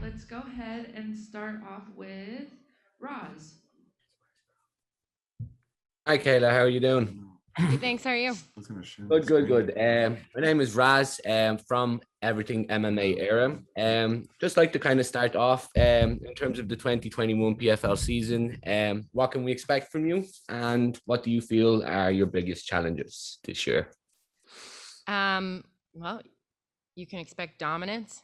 let's go ahead and start off with Roz. Hi, Kayla. How are you doing? Good, thanks. How are you? Good, good, good. My name is Raz. From Everything MMA era. Just like to kind of start off. In terms of the 2021 PFL season. What can we expect from you, and what do you feel are your biggest challenges this year? Well, you can expect dominance.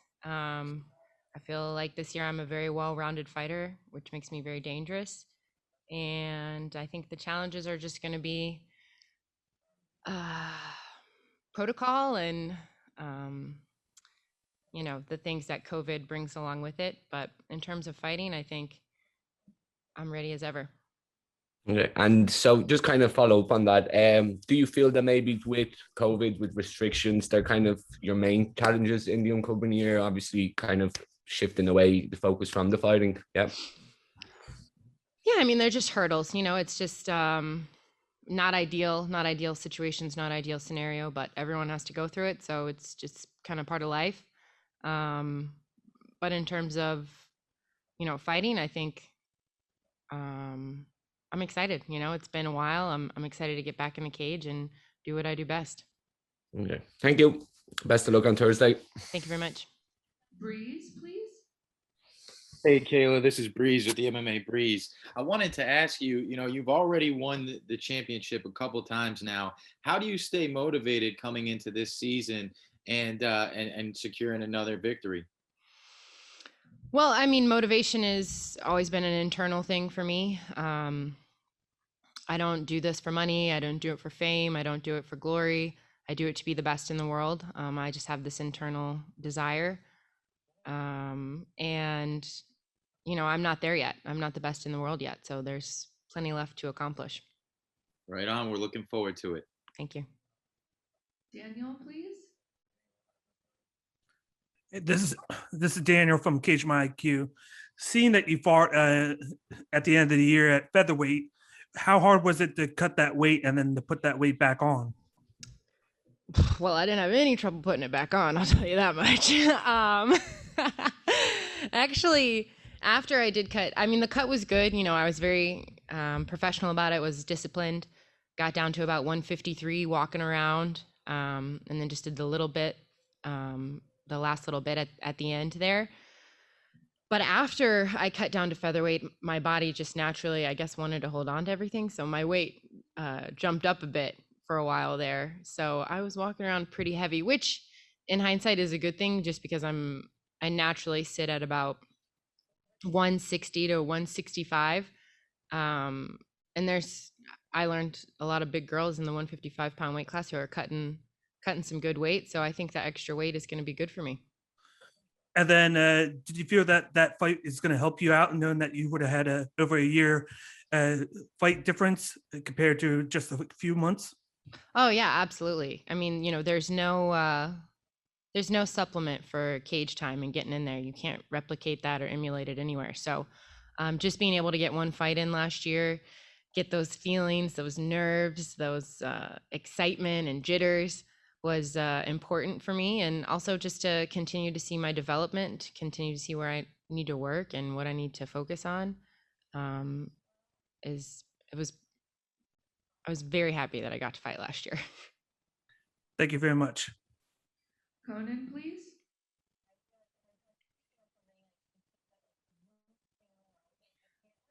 I feel like this year I'm a very well-rounded fighter, which makes me very dangerous. And I think the challenges are just going to be uh, protocol and the things that COVID brings along with it. But in terms of fighting, I think I'm ready as ever. Okay. And so just kind of follow up on that. Do you feel that maybe with COVID, with restrictions, they're kind of your main challenges in the upcoming year? Obviously, kind of shifting away the focus from the fighting. Yeah. Yeah, I mean, they're just hurdles. It's just not ideal situations, not ideal scenario, but everyone has to go through it. So it's just kind of part of life. But in terms of, fighting, I think I'm excited. It's been a while. I'm excited to get back in the cage and do what I do best. Okay. Thank you. Best of luck on Thursday. Thank you very much. Breeze, please. Hey, Kayla, this is Breeze with the MMA Breeze. I wanted to ask you, you've already won the championship a couple times now. How do you stay motivated coming into this season and securing another victory? Well, I mean, motivation has always been an internal thing for me. I don't do this for money. I don't do it for fame. I don't do it for glory. I do it to be the best in the world. I just have this internal desire. And I'm not there yet. I'm not the best in the world yet. So there's plenty left to accomplish. Right on. We're looking forward to it. Thank you. Daniel, please. This is Daniel from Cage My IQ. Seeing that you fought at the end of the year at featherweight, how hard was it to cut that weight and then to put that weight back on? Well, I didn't have any trouble putting it back on, I'll tell you that much. Actually, after I did cut, I mean, the cut was good. I was very professional about it, was disciplined, got down to about 153 walking around, and then just did the last little bit at the end there. But after I cut down to featherweight, my body just naturally, I guess, wanted to hold on to everything. So my weight jumped up a bit for a while there. So I was walking around pretty heavy, which in hindsight is a good thing, just because I naturally sit at about 160 to 165. And I learned a lot of big girls in the 155-pound weight class who are cutting some good weight. So I think that extra weight is going to be good for me. And then did you feel that fight is going to help you out, knowing that you would have had over a year fight difference compared to just a few months? Oh yeah, absolutely. I mean, there's no supplement for cage time and getting in there. You can't replicate that or emulate it anywhere. So just being able to get one fight in last year, get those feelings, those nerves, those excitement and jitters was important for me. And also just to continue to see my development, continue to see where I need to work and what I need to focus on. I was very happy that I got to fight last year. Thank you very much. Conan, please.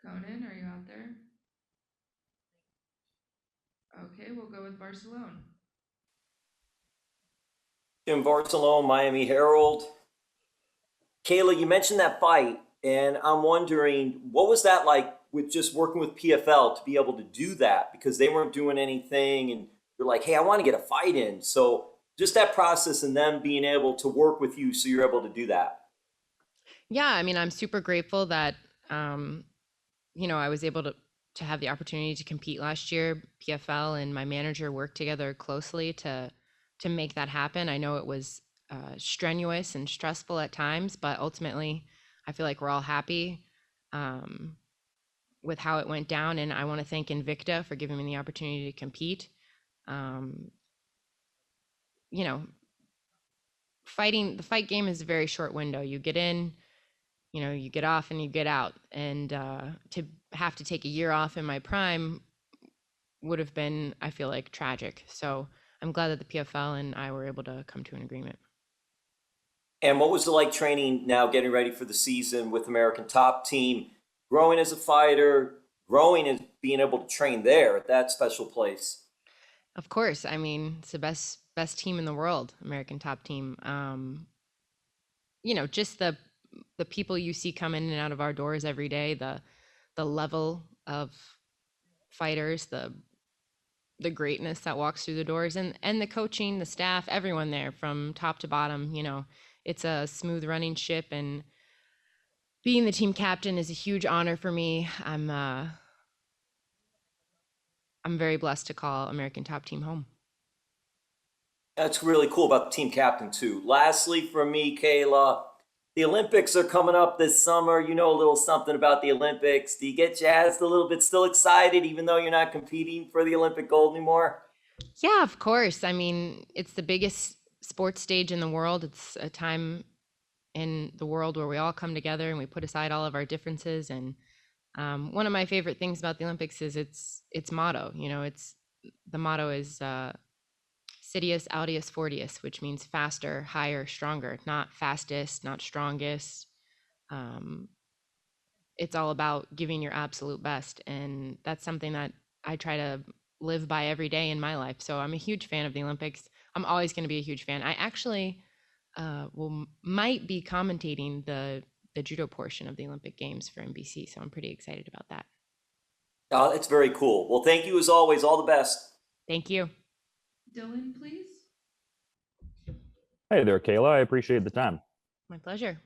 Conan, are you out there? Okay, we'll go with Barcelona. Jim Barcelona, Miami Herald. Kayla, you mentioned that fight, and I'm wondering, what was that like with just working with PFL to be able to do that? Because they weren't doing anything, and you're like, hey, I want to get a fight in. So just that process and them being able to work with you so you're able to do that. Yeah, I mean, I'm super grateful that, I was able to have the opportunity to compete last year. PFL and my manager worked together closely to make that happen. I know it was strenuous and stressful at times, but ultimately I feel like we're all happy with how it went down. And I want to thank Invicta for giving me the opportunity to compete. The fight game is a very short window. You get in, you get off and you get out. And to have to take a year off in my prime would have been, I feel like, tragic. So I'm glad that the PFL and I were able to come to an agreement. And what was it like training now, getting ready for the season with American Top Team, growing as a fighter, growing and being able to train there at that special place? Of course. I mean, it's the best team in the world, American Top Team. Just the people you see come in and out of our doors every day, the level of fighters, the greatness that walks through the doors, and the coaching, the staff, everyone there from top to bottom. It's a smooth running ship, and being the team captain is a huge honor for me. I'm very blessed to call American Top Team home. That's really cool about the team captain too. Lastly, for me, Kayla, the Olympics are coming up this summer. You know a little something about the Olympics. Do you get jazzed a little bit, still excited, even though you're not competing for the Olympic gold anymore? Yeah, of course. I mean, it's the biggest sports stage in the world. It's a time in the world where we all come together and we put aside all of our differences. And one of my favorite things about the Olympics is its motto. The motto is Citius Audius Fortius, which means faster, higher, stronger, not fastest, not strongest. It's all about giving your absolute best. And that's something that I try to live by every day in my life. So I'm a huge fan of the Olympics. I'm always going to be a huge fan. I actually might be commentating the judo portion of the Olympic Games for NBC. So I'm pretty excited about that. Oh, it's very cool. Well, thank you as always. All the best. Thank you. Dylan, please. Hey there, Kayla. I appreciate the time. My pleasure.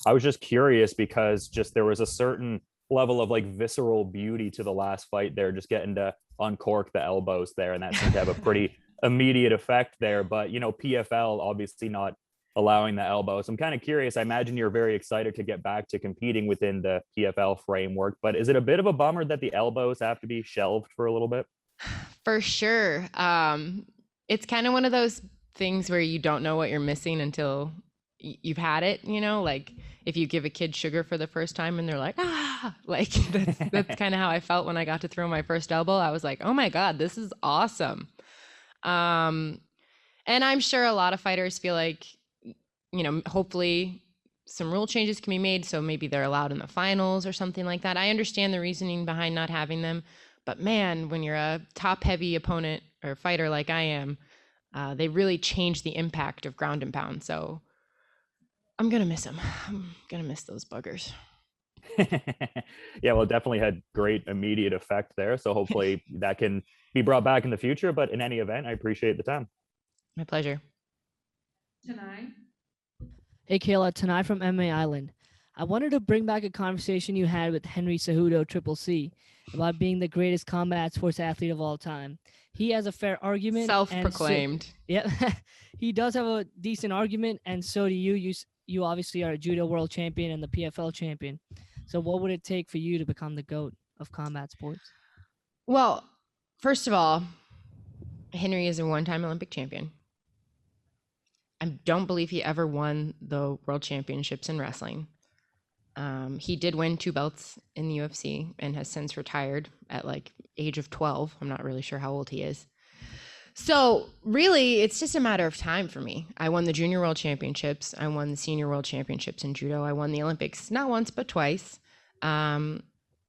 I was just curious because there was a certain level of visceral beauty to the last fight there, just getting to uncork the elbows there. And that seemed to have a pretty immediate effect there. But, PFL obviously not allowing the elbows. I'm kind of curious. I imagine you're very excited to get back to competing within the PFL framework. But is it a bit of a bummer that the elbows have to be shelved for a little bit? For sure. It's kind of one of those things where you don't know what you're missing until you've had it, like if you give a kid sugar for the first time and they're like, that's kind of how I felt when I got to throw my first elbow. I was like, oh my God, this is awesome. And I'm sure a lot of fighters feel like, hopefully some rule changes can be made. So maybe they're allowed in the finals or something like that. I understand the reasoning behind not having them, but man, when you're a top heavy opponent or fighter like I am, they really change the impact of ground and pound. So I'm going to miss them. I'm going to miss those buggers. Yeah, well, it definitely had great immediate effect there. So hopefully that can be brought back in the future. But in any event, I appreciate the time. My pleasure. Tanai. Hey, Kayla, Tanai from MMA Island. I wanted to bring back a conversation you had with Henry Cejudo, Triple C, about being the greatest combat sports athlete of all time. He has a fair argument. Self-proclaimed. Yeah, he does have a decent argument, and so do you. You obviously are a judo world champion and the PFL champion. So what would it take for you to become the GOAT of combat sports? Well, first of all, Henry is a one-time Olympic champion. I don't believe he ever won the world championships in wrestling. He did win 2 belts in the UFC and has since retired at age of 12. I'm not really sure how old he is. So really, it's just a matter of time for me. I won the junior world championships. I won the senior world championships in judo. I won the Olympics, not once, but twice. I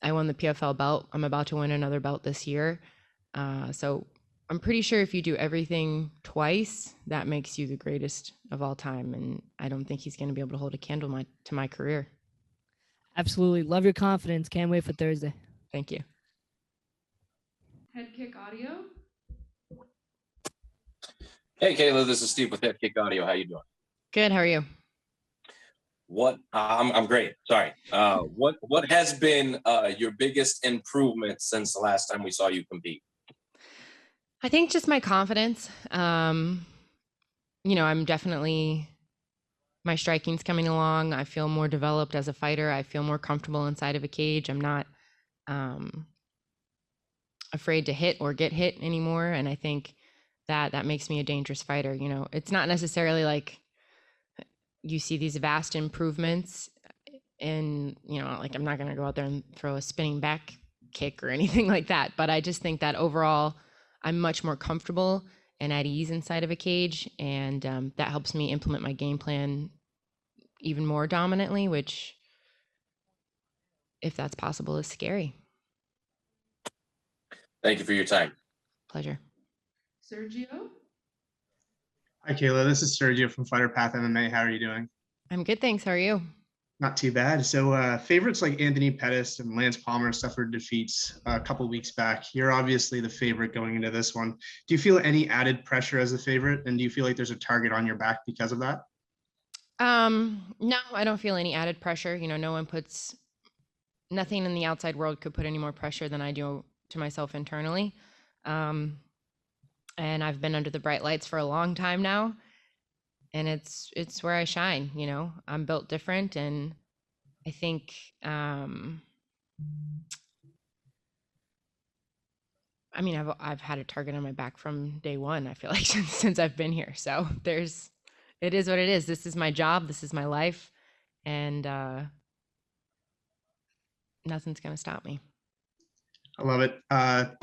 won the PFL belt. I'm about to win another belt this year. So I'm pretty sure if you do everything twice, that makes you the greatest of all time. And I don't think he's going to be able to hold a candle to my career. Absolutely. Love your confidence. Can't wait for Thursday. Thank you. Head Kick Audio. Hey, Kayla, this is Steve with Head Kick Audio. How you doing? Good. How are you? I'm great. Sorry. What has been your biggest improvement since the last time we saw you compete? I think just my confidence. I'm definitely, my striking's coming along. I feel more developed as a fighter. I feel more comfortable inside of a cage. I'm not afraid to hit or get hit anymore. And I think that makes me a dangerous fighter. It's not necessarily like you see these vast improvements And, like I'm not going to go out there and throw a spinning back kick or anything like that. But I just think that overall, I'm much more comfortable and at ease inside of a cage. And that helps me implement my game plan even more dominantly, which, if that's possible, is scary. Thank you for your time. Pleasure. Sergio? Hi, Kayla. This is Sergio from Fighter Path MMA. How are you doing? I'm good, thanks. How are you? Not too bad. So favorites like Anthony Pettis and Lance Palmer suffered defeats a couple weeks back. You're obviously the favorite going into this one. Do you feel any added pressure as a favorite? And do you feel like there's a target on your back because of that? No, I don't feel any added pressure. Nothing in the outside world could put any more pressure than I do to myself internally. And I've been under the bright lights for a long time now, and it's where I shine. I'm built different, and I think I've had a target on my back from day one. I feel like since I've been here. So it is what it is. This is my job. This is my life, and nothing's gonna stop me. I love it.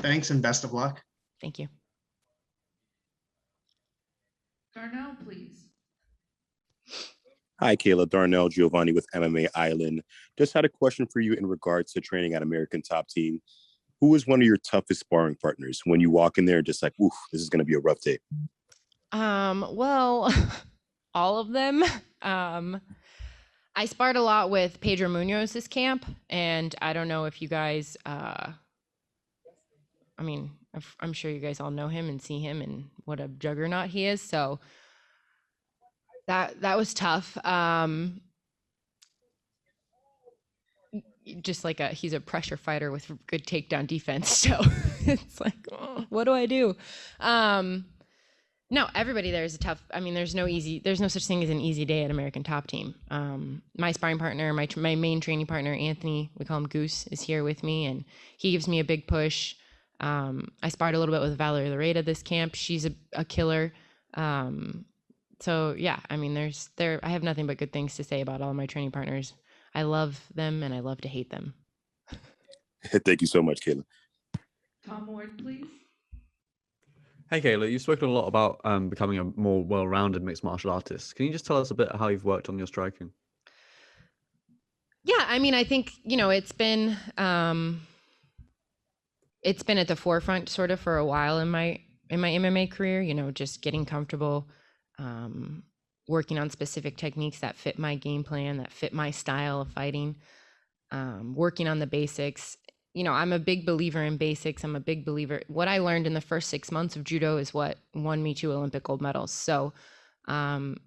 Thanks and best of luck. Thank you. Darnell, please. Hi, Kayla. Darnell Giovanni with MMA Island. Just had a question for you in regards to training at American Top Team. Who is one of your toughest sparring partners when you walk in there just like, oof, this is going to be a rough day? Well, all of them. I sparred a lot with Pedro Munoz this camp, and I don't know if you guys, I'm sure you guys all know him and see him and what a juggernaut he is. So that was tough. Just like he's a pressure fighter with good takedown defense. So it's like, oh, what do I do? No, everybody there is a tough. There's no such thing as an easy day at American Top Team. My sparring partner, my main training partner, Anthony, we call him Goose, is here with me, and he gives me a big push. I sparred a little bit with Valerie Lareda this camp. She's a killer. So yeah, I have nothing but good things to say about all of my training partners. I love them and I love to hate them. Thank you so much, Kayla. Tom Ward, please. Hey, Kayla, you've spoken a lot about becoming a more well-rounded mixed martial artist. Can you just tell us a bit how you've worked on your striking? Yeah, I think, it's been at the forefront sort of for a while in my MMA career, just getting comfortable, working on specific techniques that fit my game plan, that fit my style of fighting, working on the basics. I'm a big believer in basics. I'm a big believer. What I learned in the first 6 months of judo is what won me 2 Olympic gold medals. So the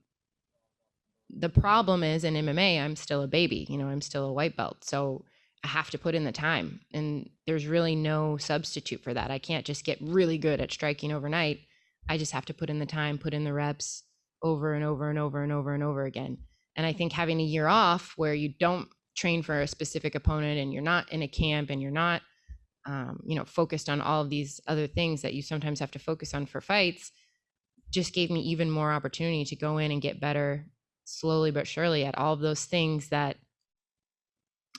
problem is in MMA, I'm still a baby, I'm still a white belt. So I have to put in the time, and there's really no substitute for that. I can't just get really good at striking overnight. I just have to put in the time, put in the reps over and over and over and over and over again. And I think having a year off where you don't train for a specific opponent and you're not in a camp and you're not, focused on all of these other things that you sometimes have to focus on for fights, just gave me even more opportunity to go in and get better slowly but surely at all of those things that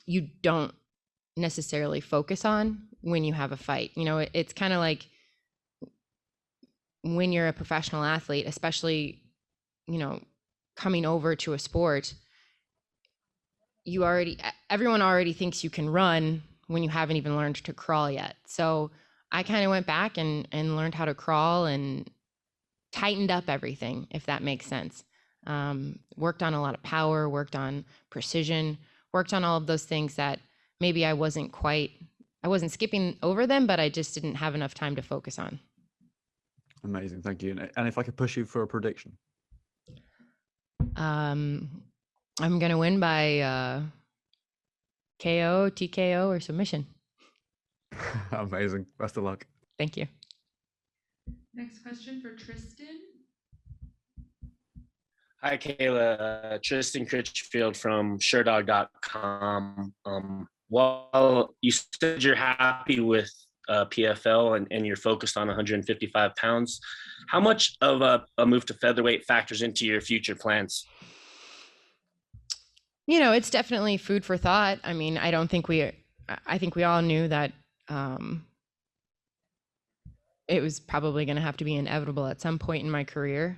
you don't necessarily focus on when you have a fight. It's kind of like when you're a professional athlete, especially, coming over to a sport, everyone already thinks you can run when you haven't even learned to crawl yet. So I kind of went back and learned how to crawl and tightened up everything, if that makes sense. Worked on a lot of power, worked on precision, worked on all of those things that maybe I wasn't skipping over them, but I just didn't have enough time to focus on. Amazing, thank you. And if I could push you for a prediction? I'm gonna win by KO, TKO, or submission. Amazing. Best of luck. Thank you. Next question for Tristan. Hi, Kayla. Tristan Critchfield from SureDog.com. While you said you're happy with PFL and you're focused on 155 pounds, how much of a move to featherweight factors into your future plans? It's definitely food for thought. I mean, I think we all knew that it was probably going to have to be inevitable at some point in my career.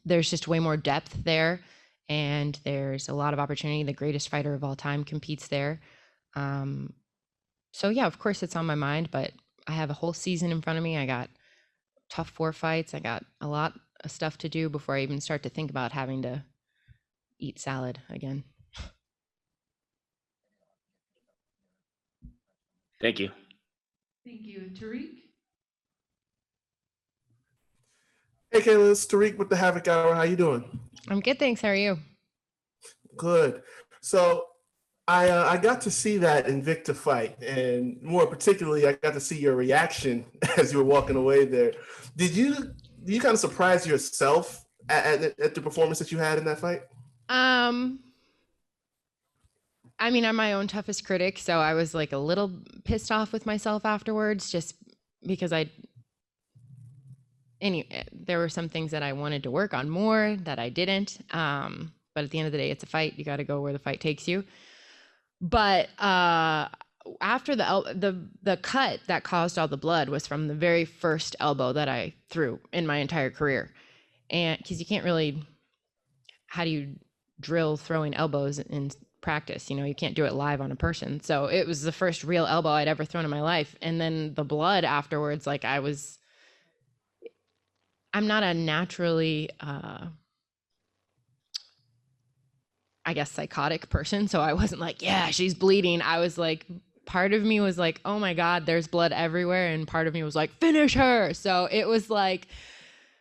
There's just way more depth there, and there's a lot of opportunity. The greatest fighter of all time competes there. So yeah, of course it's on my mind, but I have a whole season in front of me. I got tough 4 fights. I got a lot of stuff to do before I even start to think about having to eat salad again. Thank you. Thank you. Tariq? Hey, Kayla, it's Tariq with the Havoc Hour. How you doing? I'm good, thanks. How are you? Good. So I got to see that Invicta fight, and more particularly, I got to see your reaction as you were walking away there. Did you kind of surprise yourself at the performance that you had in that fight? I mean, I'm my own toughest critic, so I was like a little pissed off with myself afterwards, just because there were some things that I wanted to work on more that I didn't. But at the end of the day, it's a fight. You got to go where the fight takes you. But after the cut that caused all the blood was from the very first elbow that I threw in my entire career, and because you can't really, how do you drill throwing elbows in practice? You can't do it live on a person. So it was the first real elbow I'd ever thrown in my life, and then the blood afterwards, like I'm not a naturally, I guess, psychotic person. So I wasn't like, yeah, she's bleeding. I was like, part of me was like, oh my God, there's blood everywhere. And part of me was like, finish her. So it was like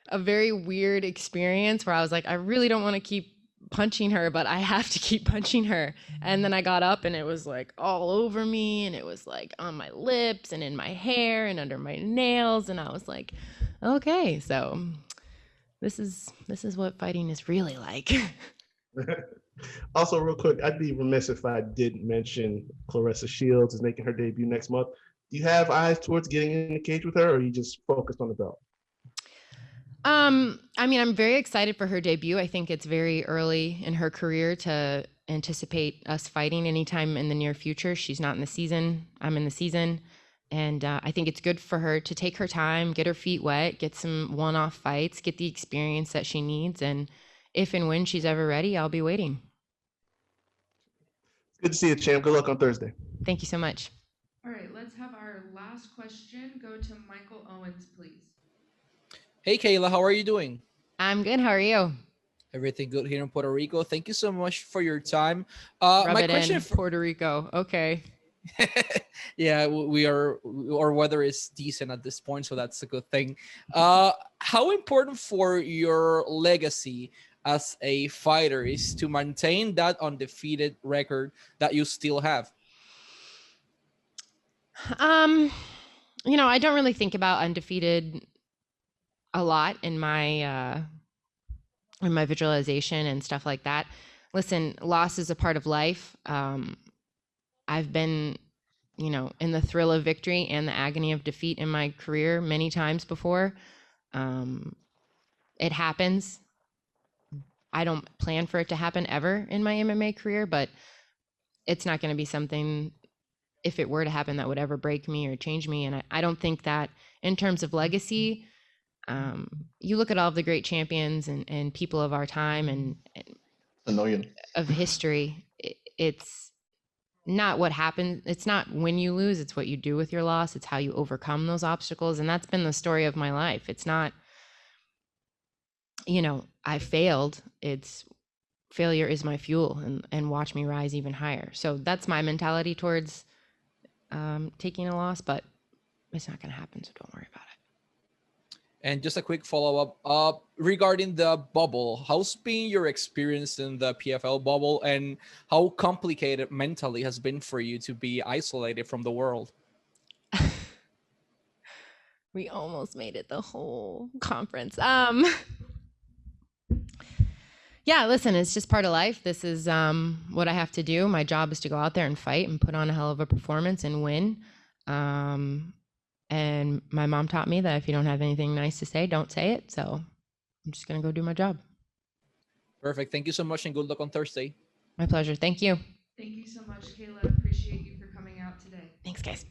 a very weird experience where I was like, I really don't want to keep punching her, but I have to keep punching her. And then I got up and it was like all over me, and it was like on my lips and in my hair and under my nails. And I was like, okay, so this is what fighting is really like. Also, real quick, I'd be remiss if I didn't mention Clarissa Shields is making her debut next month. Do you have eyes towards getting in the cage with her, or are you just focused on the belt? I mean, I'm very excited for her debut. I think it's very early in her career to anticipate us fighting anytime in the near future. She's not in the season. I'm in the season. And I think it's good for her to take her time, get her feet wet, get some one-off fights, get the experience that she needs. And if and when she's ever ready, I'll be waiting. Good to see you, champ. Good luck on Thursday. Thank you so much. All right, let's have our last question go to Michael Owens, please. Hey, Kayla, how are you doing? I'm good. How are you? Everything good here in Puerto Rico. Thank you so much for your time. Rub my it question in, Puerto Rico. Okay. Yeah, our weather is decent at this point, so that's a good thing. How important for your legacy as a fighter is to maintain that undefeated record that you still have? I don't really think about undefeated a lot in my visualization and stuff like that. Listen, loss is a part of life. I've been, in the thrill of victory and the agony of defeat in my career many times before. It happens. I don't plan for it to happen ever in my MMA career, but it's not going to be something, if it were to happen, that would ever break me or change me. And I don't think that in terms of legacy, you look at all of the great champions and people of our time and of history, it's not what happened. It's not when you lose, it's what you do with your loss. It's how you overcome those obstacles. And that's been the story of my life. It's not, I failed. It's failure is my fuel, and watch me rise even higher. So that's my mentality towards taking a loss, but it's not going to happen. So don't worry about it. And just a quick follow-up regarding the bubble. How's been your experience in the PFL bubble, and how complicated mentally has been for you to be isolated from the world? We almost made it the whole conference. Yeah, listen, it's just part of life. This is what I have to do. My job is to go out there and fight and put on a hell of a performance and win. And my mom taught me that if you don't have anything nice to say, don't say it. So I'm just going to go do my job. Perfect. Thank you so much, and good luck on Thursday. My pleasure. Thank you. Thank you so much, Kayla. Appreciate you for coming out today. Thanks, guys.